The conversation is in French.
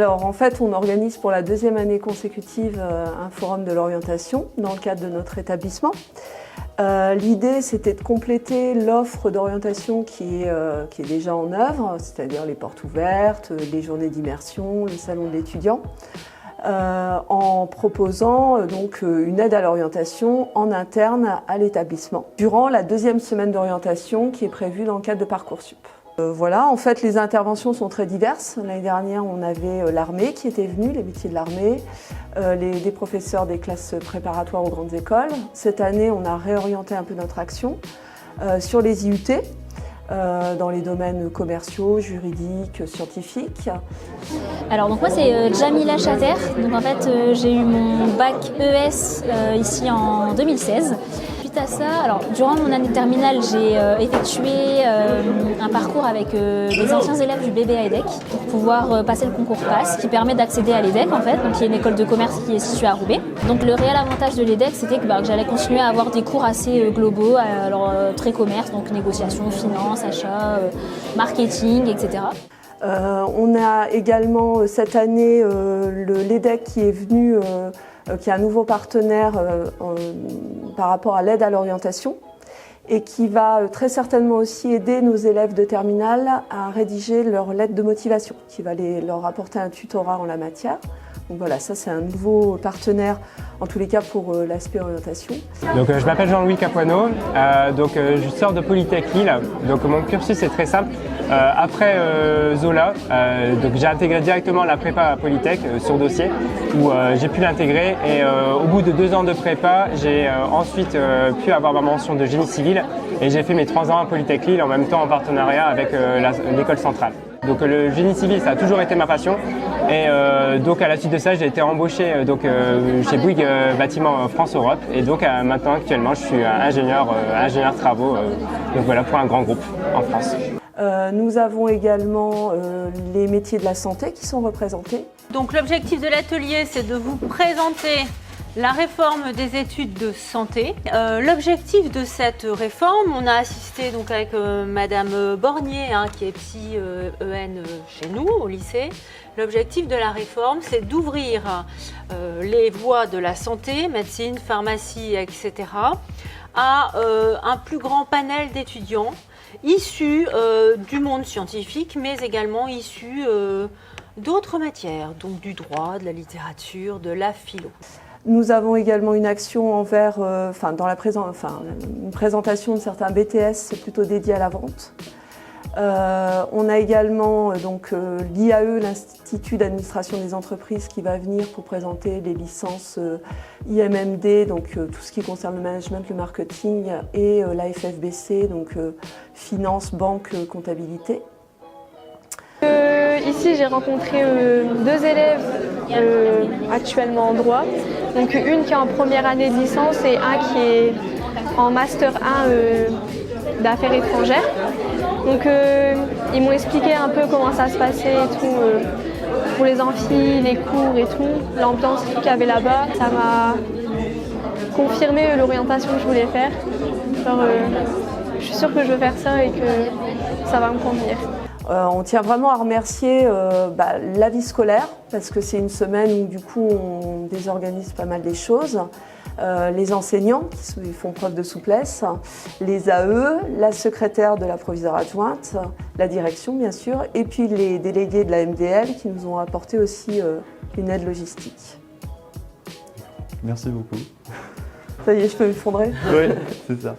Alors en fait, on organise pour la deuxième année consécutive un forum de l'orientation dans le cadre de notre établissement. L'idée, c'était de compléter l'offre d'orientation qui est déjà en œuvre, c'est-à-dire les portes ouvertes, les journées d'immersion, le salon de l'étudiant, en proposant donc une aide à l'orientation en interne à l'établissement durant la deuxième semaine d'orientation qui est prévue dans le cadre de Parcoursup. Voilà, en fait, les interventions sont très diverses. L'année dernière, on avait l'armée qui était venue, les métiers de l'armée, des professeurs des classes préparatoires aux grandes écoles. Cette année, on a réorienté un peu notre action sur les IUT, dans les domaines commerciaux, juridiques, scientifiques. Alors donc moi c'est Jamila Chater, donc en fait j'ai eu mon bac ES ici en 2016. Suite à ça, alors durant mon année de terminale j'ai effectué un parcours avec des anciens élèves du BBA EDEC pour pouvoir passer le concours PASS qui permet d'accéder à l'EDEC en fait, donc qui est une école de commerce qui est située à Roubaix. Donc le réel avantage de l'EDEC c'était que j'allais continuer à avoir des cours assez globaux, alors très commerce, donc négociation, finance, achat, marketing, etc. On a également cette année l'EDEC qui est venu, qui est un nouveau partenaire par rapport à l'aide à l'orientation et qui va très certainement aussi aider nos élèves de terminale à rédiger leur lettre de motivation, qui va leur apporter un tutorat en la matière. Donc voilà, ça c'est un nouveau partenaire, en tous les cas pour l'aspect orientation. Donc je m'appelle Jean-Louis Capuano, je sors de Polytech Lille. Donc mon cursus est très simple. Après Zola, j'ai intégré directement la prépa à Polytech sur dossier où j'ai pu l'intégrer et au bout de 2 ans de prépa, j'ai ensuite pu avoir ma mention de génie civil et j'ai fait mes 3 ans à Polytech Lille en même temps en partenariat avec l'école centrale. Donc le génie civil, ça a toujours été ma passion et donc à la suite de ça, j'ai été embauché chez Bouygues Bâtiment France Europe et donc maintenant actuellement, je suis ingénieur travaux donc voilà pour un grand groupe en France. Nous avons également les métiers de la santé qui sont représentés. Donc l'objectif de l'atelier, c'est de vous présenter la réforme des études de santé. L'objectif de cette réforme, on a assisté donc avec Madame Bornier, qui est psy EN chez nous au lycée. L'objectif de la réforme, c'est d'ouvrir les voies de la santé, médecine, pharmacie, etc., à un plus grand panel d'étudiants issus du monde scientifique, mais également issus d'autres matières, donc du droit, de la littérature, de la philo. Nous avons également une action envers, une présentation de certains BTS plutôt dédiés à la vente. On a également l'IAE, l'Institut d'administration des entreprises, qui va venir pour présenter les licences IMMD, donc tout ce qui concerne le management, le marketing, et la FFBC, donc finance, banque, comptabilité. Ici, j'ai rencontré 2 élèves actuellement en droit. Donc une qui est en première année de licence et un qui est en master 1 d'affaires étrangères. Donc ils m'ont expliqué un peu comment ça se passait et tout, pour les amphis, les cours et tout, l'ambiance qu'il y avait là-bas. Ça m'a confirmé l'orientation que je voulais faire. Alors, je suis sûre que je veux faire ça et que ça va me convenir. On tient vraiment à remercier la vie scolaire parce que c'est une semaine où du coup on désorganise pas mal des choses. Les enseignants qui font preuve de souplesse, les AE, la secrétaire de la proviseure adjointe, la direction bien sûr, et puis les délégués de la MDL qui nous ont apporté aussi une aide logistique. Merci beaucoup. Ça y est, je peux m'effondrer ? Oui, c'est ça.